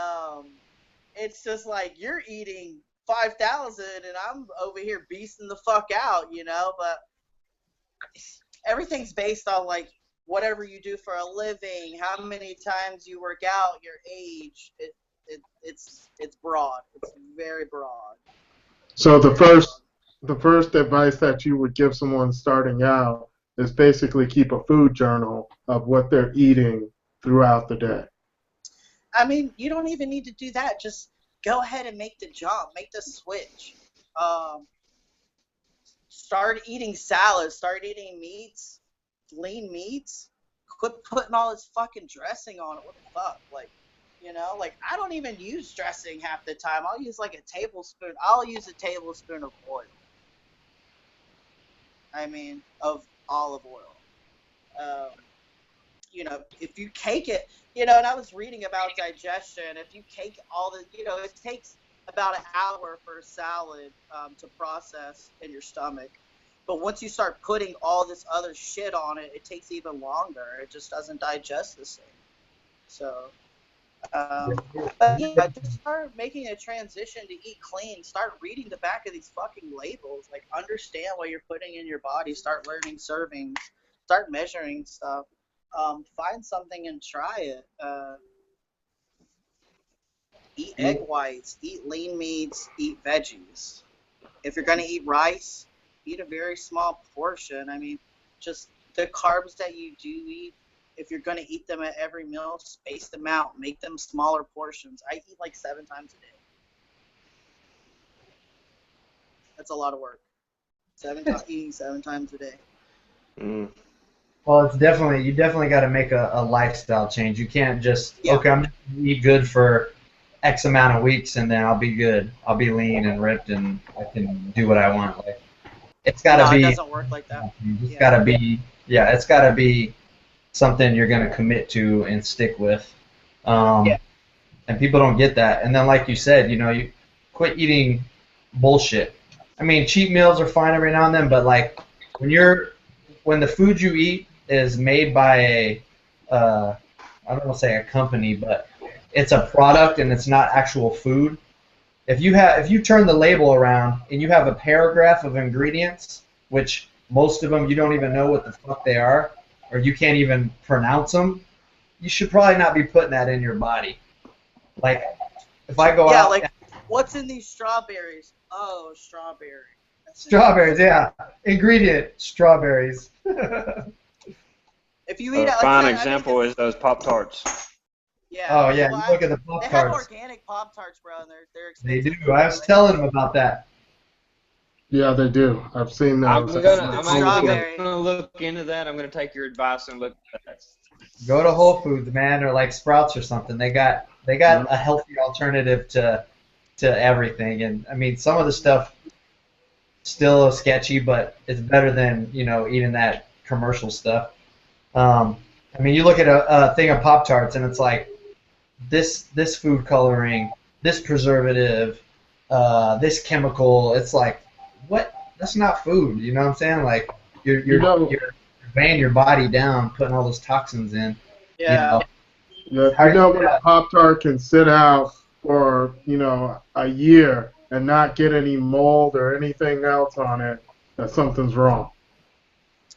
it's just like you're eating 5,000 and I'm over here beasting the fuck out. But everything's based on like whatever you do for a living, how many times you work out, your age. It's broad. It's very broad. So Very broad. the first advice that you would give someone starting out is basically keep a food journal of what they're eating throughout the day. I mean, you don't even need to do that. Just go ahead and make the jump, make the switch. Um, Start eating salads, start eating meats, lean meats. Quit putting all this fucking dressing on it. What the fuck? Like I don't even use dressing half the time. I'll use like a tablespoon. I'll use a tablespoon of oil. I mean, of olive oil. Um, if you cake it, and I was reading about digestion. If you cake it takes about an hour for a salad to process in your stomach. But once you start putting all this other shit on it, it takes even longer. It just doesn't digest the same. So, but yeah, just start making a transition to eat clean. Start reading the back of these fucking labels. Like, understand what you're putting in your body. Start learning servings. Start measuring stuff. Find something and try it. Eat egg whites. Eat lean meats. Eat veggies. If you're gonna eat rice, eat a very small portion. I mean, just the carbs that you do eat, if you're going to eat them at every meal, space them out. Make them smaller portions. I eat like 7 times a day. That's a lot of work. Eating 7 times a day. Mm. Well, you definitely got to make a lifestyle change. You can't just, okay, I'm going to eat good for X amount of weeks and then I'll be good. I'll be lean and ripped and I can do what I want. Like, it's got to No, it be, doesn't work like that. it's got to be, it's got to be something you're going to commit to and stick with. And people don't get that. And then, like you said, you quit eating bullshit. I mean, cheat meals are fine every now and then, but like when the food you eat is made by I don't want to say a company, but it's a product and it's not actual food. If you turn the label around and you have a paragraph of ingredients, which most of them you don't even know what the fuck they are, or you can't even pronounce them, you should probably not be putting that in your body. Like, if I go out... like, what's in these strawberries? Oh, strawberry. Strawberries, yeah. Ingredient, strawberries. If you eat A fine example is those Pop-Tarts. Yeah. Oh, yeah, you look at the They have Pop-Tarts. organic Pop-Tarts, bro, and they're They expensive. do. I was telling them about that. Yeah, they do. I've seen those. I'm actually gonna look into that. I'm gonna take your advice and look at that. Go to Whole Foods, man, or like Sprouts or something. They got a healthy alternative to everything. And I mean, some of the stuff still sketchy, but it's better than eating that commercial stuff. I mean, you look at a thing of Pop-Tarts and it's like this food coloring, this preservative, this chemical. It's like, what? That's not food. You know what I'm saying? Like you're weighing your body down, putting all those toxins in. Yeah. Yeah, when a Pop-Tart can sit out for, a year and not get any mold or anything else on it, that something's wrong.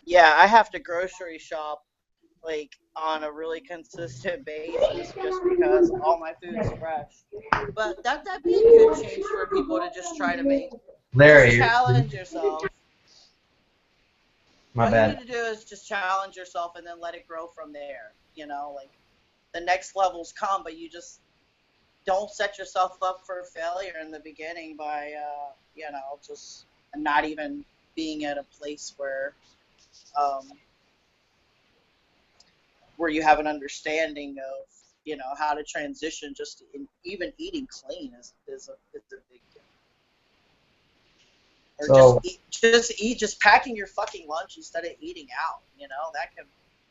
Yeah, I have to grocery shop like on a really consistent basis just because all my food's fresh. But that'd be a good change for people to just try to make. Larry, just challenge yourself. My bad. All you need to do is just challenge yourself and then let it grow from there. Like the next levels come, but you just don't set yourself up for failure in the beginning by, just not even being at a place where you have an understanding of, how to transition. Just even eating clean is a big deal. Or just packing your fucking lunch instead of eating out.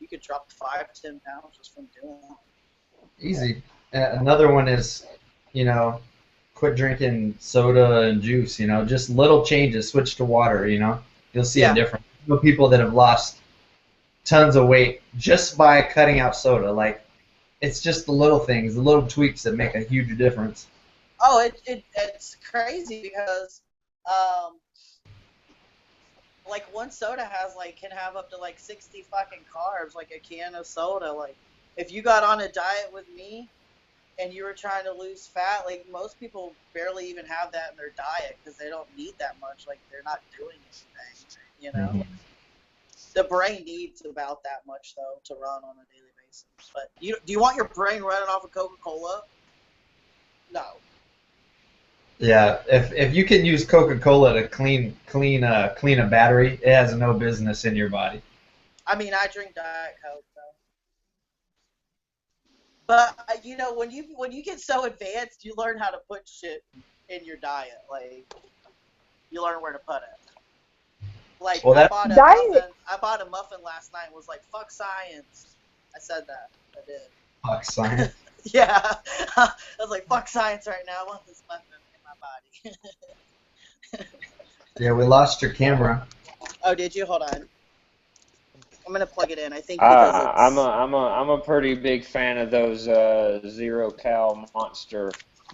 You could drop 5-10 pounds just from doing that. Easy. Another one is, quit drinking soda and juice. Just little changes. Switch to water. You'll see a difference. People that have lost tons of weight just by cutting out soda. Like, it's just the little things, the little tweaks that make a huge difference. Oh, it's crazy because like one soda can have up to 60 fucking carbs, like a can of soda. Like, if you got on a diet with me and you were trying to lose fat, like most people barely even have that in their diet because they don't need that much. Like, they're not doing anything, Mm-hmm. The brain needs about that much though to run on a daily basis. But do you want your brain running off of Coca-Cola? No. Yeah, if you can use Coca-Cola to clean a battery, it has no business in your body. I mean, I drink Diet Coke though. But when you get so advanced, you learn how to put shit in your diet. Like, you learn where to put it. Like, I bought a muffin last night and was like, fuck science. I said that. I did. Fuck science. Yeah. I was like, fuck science right now. I want this muffin in my body. Yeah, we lost your camera. Oh, did you? Hold on. I'm gonna plug it in. I think because it's... I'm a pretty big fan of those 0-cal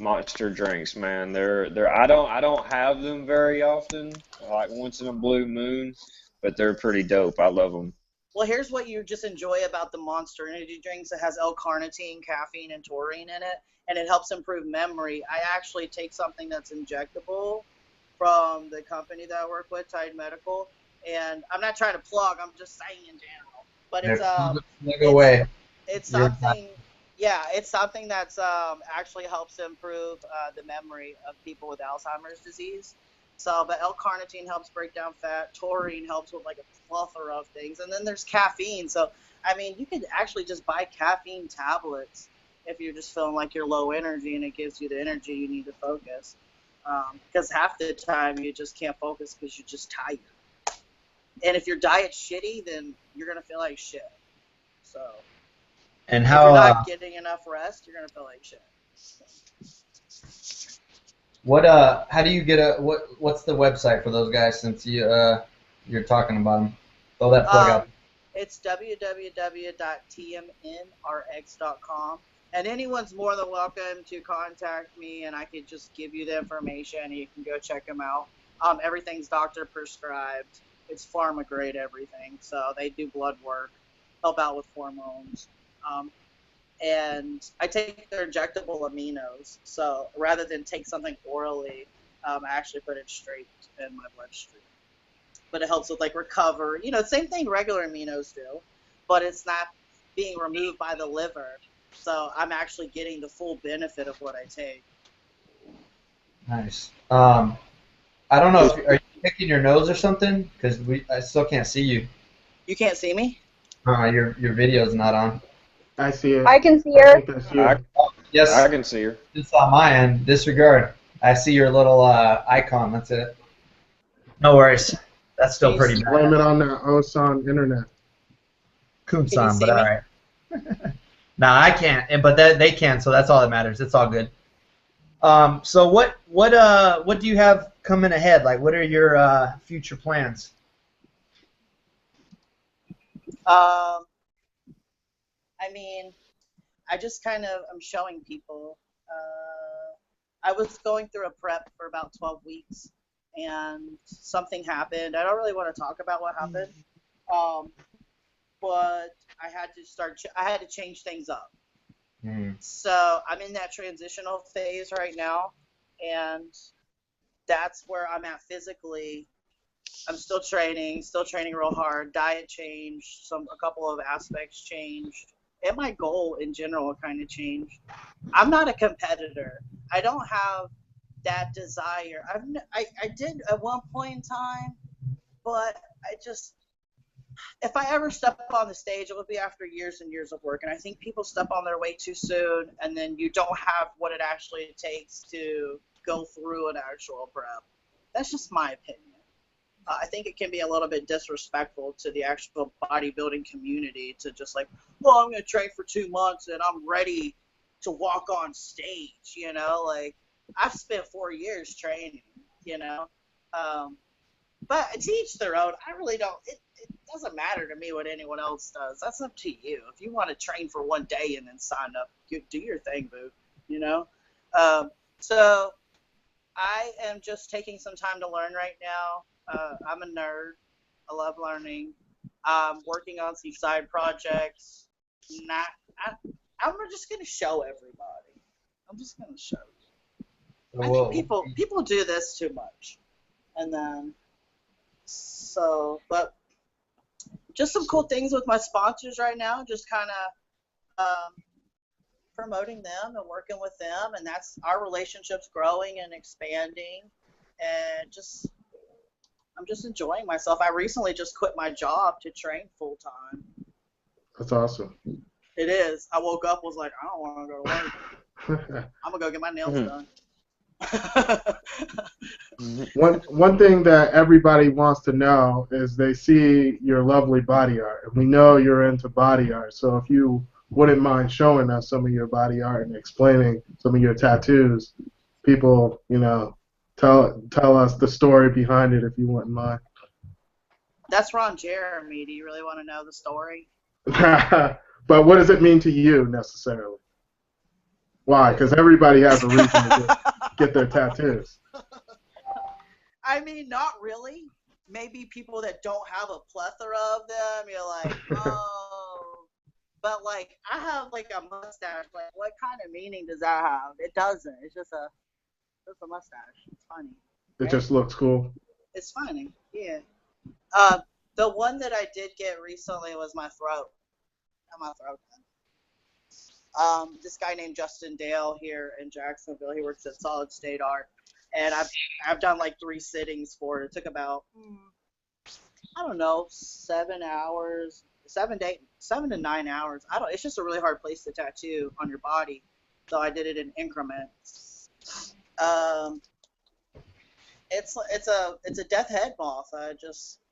monster drinks, man. I don't have them very often, like once in a blue moon, but they're pretty dope. I love them. Well, here's what you just enjoy about the Monster energy drinks. It has L-carnitine, caffeine, and taurine in it, and it helps improve memory. I actually take something that's injectable from the company that I work with, Tide Medical, and I'm not trying to plug. I'm just saying in general. But it's something. Yeah, it's something that's actually helps improve the memory of people with Alzheimer's disease. So, but L-carnitine helps break down fat. Taurine helps with like a plethora of things. And then there's caffeine. So, I mean, you could actually just buy caffeine tablets if you're just feeling like you're low energy and it gives you the energy you need to focus. Because half the time you just can't focus because you're just tired. And if your diet's shitty, then you're going to feel like shit. So, and if how you're not getting enough rest, you're going to feel like shit. How do you get what's the website for those guys, since you're talking about them? Throw that plug out. It's www.tmnrx.com, And anyone's more than welcome to contact me, and I could just give you the information, and you can go check them out. Everything's doctor prescribed. It's pharma grade everything. So they do blood work, help out with hormones. And I take their injectable aminos. So rather than take something orally, I actually put it straight in my bloodstream. But it helps with like recover. You know, same thing regular aminos do, but it's not being removed by the liver. So I'm actually getting the full benefit of what I take. Nice. I don't know if are you picking your nose or something, because I still can't see you. You can't see me? Your video's not on. I see it. I can see I her. think I see it. Yes, I can see her. it's on my end. Disregard. I see your little icon. That's it. No worries. That's still pretty bad. Blame it on that Osan internet. Kunsan, but me? all right. Nah, I can't, but they can, so that's all that matters. It's all good. So what do you have coming ahead? Like, what are your future plans? I mean, I just kind of I'm showing people. I was going through a prep for about 12 weeks, and something happened. I don't really want to talk about what happened, but I had to change things up. So I'm in that transitional phase right now, and that's where I'm at physically. I'm still training real hard. Diet changed, a couple of aspects changed, and my goal in general kind of changed. I'm not a competitor. I don't have that desire. I did at one point in time, but if I ever step on the stage, it would be after years and years of work. And I think people step on their way too soon, and then you don't have what it actually takes to go through an actual prep. That's just my opinion. I think it can be a little bit disrespectful to the actual bodybuilding community to just like, well, I'm going to train for 2 months and I'm ready to walk on stage, you know? Like, I've spent 4 years training, you know? But to each their own. I really don't. It doesn't matter to me what anyone else does. That's up to you. If you want to train for 1 day and then sign up, you do your thing, boo. You know. So I am just taking some time to learn right now. I'm a nerd. I love learning. I'm working on some side projects. I'm just gonna show everybody. I'm just gonna show you. I think people do this too much, and then. But just some cool things with my sponsors right now, just kind of promoting them and working with them, and that's our relationship's growing and expanding, and I'm just enjoying myself. I recently just quit my job to train full time. That's awesome. It is. I woke up, was like, I don't want to go to work. I'm gonna go get my nails done. One thing that everybody wants to know is they see your lovely body art, and we know you're into body art. So if you wouldn't mind showing us some of your body art and explaining some of your tattoos, people, tell us the story behind it if you wouldn't mind. That's Ron Jeremy. Do you really want to know the story? But what does it mean to you necessarily? Why? Because everybody has a reason to get their tattoos. I mean, not really. Maybe people that don't have a plethora of them, you're like, oh. But, like, I have, like, a mustache. Like, what kind of meaning does that have? It doesn't. It's just a mustache. It's funny. It just looks cool. It's funny, yeah. The one that I did get recently was my throat. My throat. This guy named Justin Dale here in Jacksonville. He works at Solid State Art, and I've done like 3 sittings for it. It took about 7 hours, 7 to 9 hours. It's just a really hard place to tattoo on your body, so I did it in increments. It's a death head moth.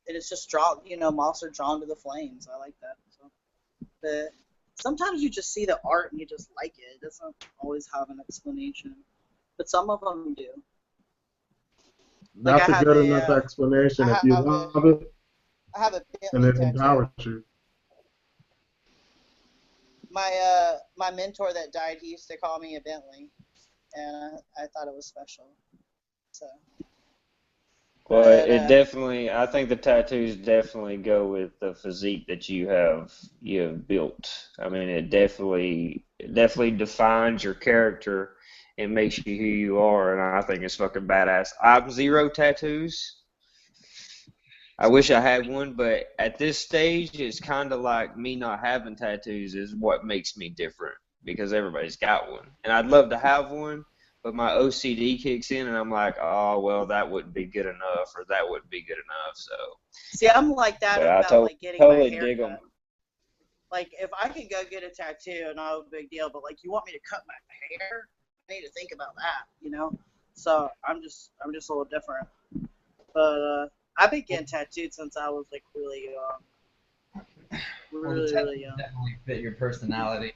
It's just drawn. Moths are drawn to the flames. I like that. So, sometimes you just see the art and you just like it. It doesn't always have an explanation, but some of them do. That's a good enough explanation. If you love it, I have a and it empowers you. my mentor that died, he used to call me a Bentley, and I thought it was special. So. Well, But it definitely. I think the tattoos definitely go with the physique that you have built. I mean, it definitely defines your character and makes you who you are, and I think it's fucking badass. I'm zero tattoos. I wish I had one, but at this stage, it's kind of like me not having tattoos is what makes me different because everybody's got one. And I'd love to have one, but my OCD kicks in and I'm like, oh, well, that wouldn't be good enough or that wouldn't be good enough. So, see, I'm like that but I about like getting my totally hair dig them. cut. Like if I can go get a tattoo, no big deal. But like you want me to cut my hair, I need to think about that, you know. So I'm just a little different. But I've been getting tattooed since I was like really young, Well, the really tattoos young. definitely fit your personality.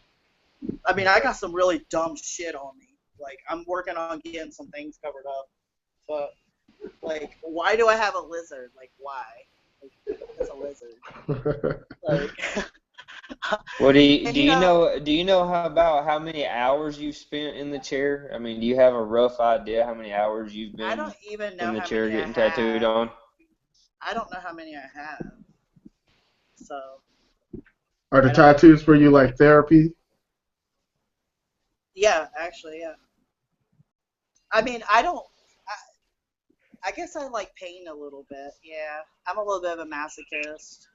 I mean, I got some really dumb shit on me. Like I'm working on getting some things covered up. But like, why do I have a lizard? Like why? Like, it's a lizard. Like. Well, do you, And do you know do you know how many hours you've spent in the chair? I mean, do you have a rough idea how many hours you've I been don't even in know the how chair many I getting tattooed have. on? I don't know how many I have. So Are the I don't. tattoos for you like therapy? Yeah, actually, yeah. I mean, I don't. I guess I like pain a little bit. Yeah, I'm a little bit of a masochist.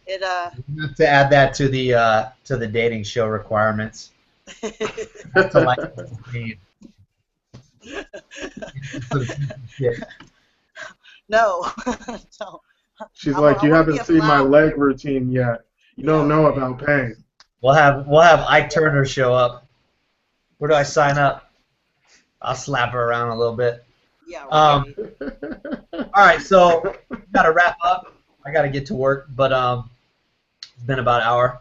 It You have to add that to the dating show requirements. Have to like pain. no, no. She's like, I you want to be haven't a seen my flower. leg routine yet. You don't Yeah. know about pain. We'll have Ike Turner show up. Where do I sign up? I'll slap her around a little bit. Yeah, Um, right. all right, so we gotta wrap up. I gotta get to work, but it's been about an hour.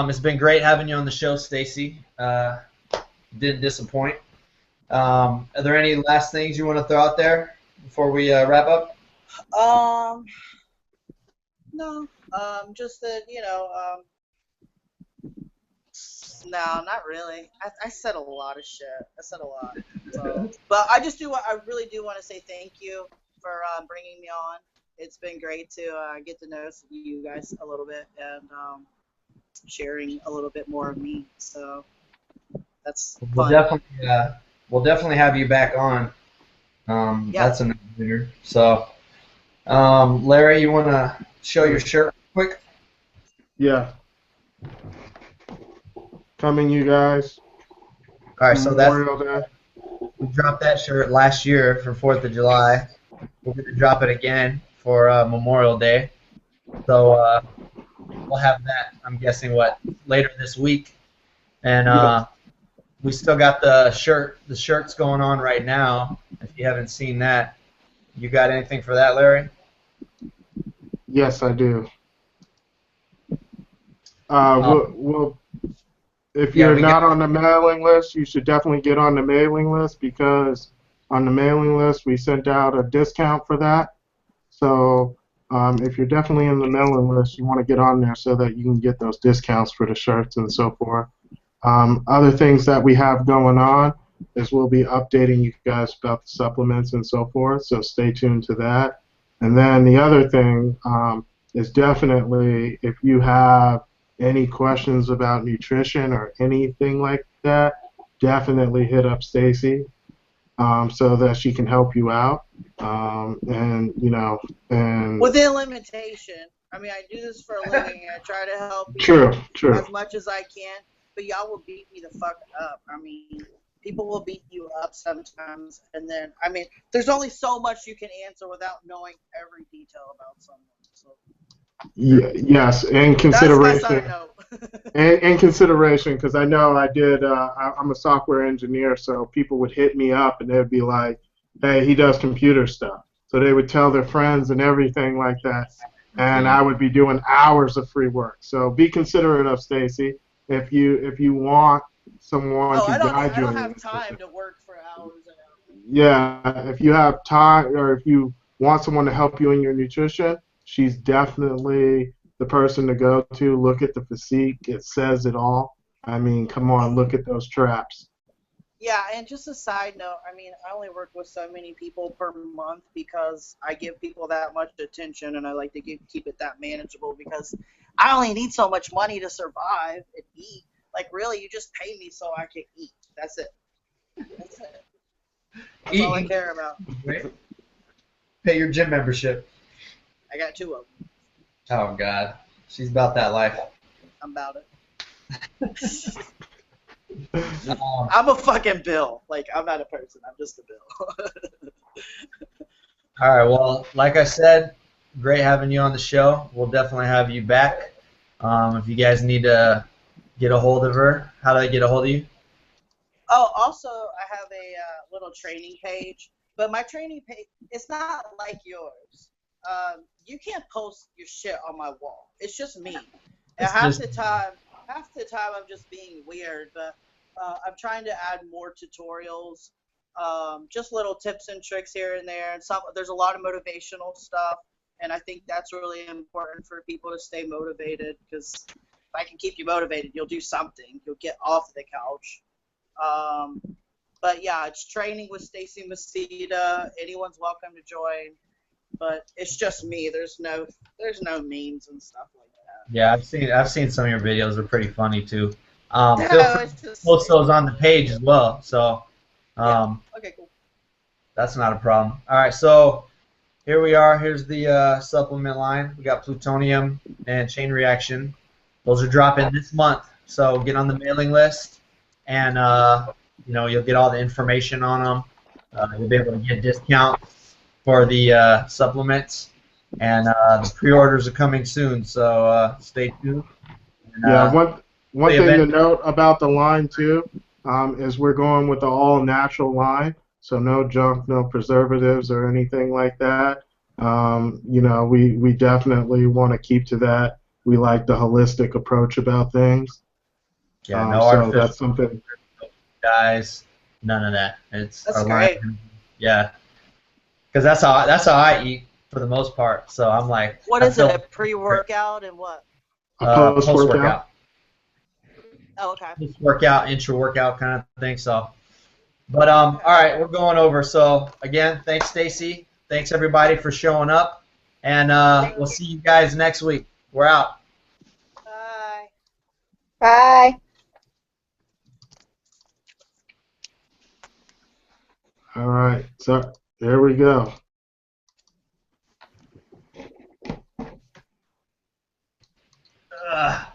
It's been great having you on the show, Stacy. Didn't disappoint. Are there any last things you want to throw out there before we wrap up? No. Just that no, not really. I said a lot of shit. I said a lot. So, but I really do want to say thank you for bringing me on. It's been great to get to know you guys a little bit and sharing a little bit more of me. So that's We'll fun. definitely have you back on. Yeah. That's an honor. So, Larry, you want to show your shirt quick? Yeah. Coming, you guys. All right, so that's Memorial Day. we dropped that shirt last year for 4th of July. We're going to drop it again for Memorial Day. So we'll have that, I'm guessing, later this week. And Yes. we still got the shirts going on right now. If you haven't seen that, you got anything for that, Larry? Yes, I do. We'll if Yeah, you're we not got. on the mailing list, you should definitely get on the mailing list because on the mailing list we sent out a discount for that. So if you're definitely in the mailing list, you want to get on there so that you can get those discounts for the shirts and so forth. Other things that we have going on is we'll be updating you guys about the supplements and so forth, so stay tuned to that. And then the other thing is definitely if you have any questions about nutrition or anything like that, definitely hit up Stacy so that she can help you out. And Within limitation. I mean, I do this for a living. I try to help true, people true. as much as I can, but y'all will beat me the fuck up. I mean, people will beat you up sometimes, and then, I mean, there's only so much you can answer without knowing every detail about someone. So Yes, and that's my side consideration. note. And consideration, because I know I'm a software engineer, so people would hit me up and they'd be like, hey, he does computer stuff. So they would tell their friends and everything like that. And I would be doing hours of free work. So be considerate of Stacy. If you want someone Oh, to guide I you don't in your have time nutrition. to work for hours and hours. Yeah, if you have time or if you want someone to help you in your nutrition, she's definitely the person to go to. Look at the physique. It says it all. I mean, come on, look at those traps. Yeah, and just a side note, I mean, I only work with so many people per month because I give people that much attention, and I like to keep it that manageable because I only need so much money to survive and eat. Like, really, you just pay me so I can eat. That's it. That's it. That's all I Eating. care about. Right? Pay your gym membership. I got 2 of them. Oh God, she's about that life. I'm about it. Um, I'm a fucking bill. Like, I'm not a person. I'm just a bill. all right. Well, like I said, great having you on the show. We'll definitely have you back. If you guys need to get a hold of her, how do I get a hold of you? Oh, also, I have a little training page, but my training page, it's not like yours. You can't post your shit on my wall. It's just me. And It's half just- the time I'm just being weird, but I'm trying to add more tutorials, just little tips and tricks here and there. And there's a lot of motivational stuff, and I think that's really important for people to stay motivated because if I can keep you motivated, you'll do something. You'll get off the couch. But yeah, it's training with Stacy Meseta. Anyone's welcome to join, but it's just me. There's no memes and stuff like that. Yeah, I've seen some of your videos. They're pretty funny too. No, Feel free it's to just post those on the page as well. So okay, cool. that's not a problem. All right, so here we are. Here's the supplement line. We got plutonium and chain reaction. Those are dropping this month. So get on the mailing list, and you'll get all the information on them. You'll be able to get discounts for the supplements, and the pre-orders are coming soon. So stay tuned. And, Yeah, one the thing to event- note about the line too is we're going with the all natural line, so no junk, no preservatives or anything like that. We definitely want to keep to that. We like the holistic approach about things. Yeah, no So artificial that's something. dyes, none of that. It's That's our great. line. Yeah, because that's how I eat for the most part. So I'm like, What I is feel it? A pre-workout and what? A post-workout. Oh, okay. Post-workout, intra-workout kind of thing. So, but all right, we're going over. So again, thanks Stacy. Thanks everybody for showing up, and we'll see you guys next week. We're out. Bye. Bye. All right, so here we go. Ugh.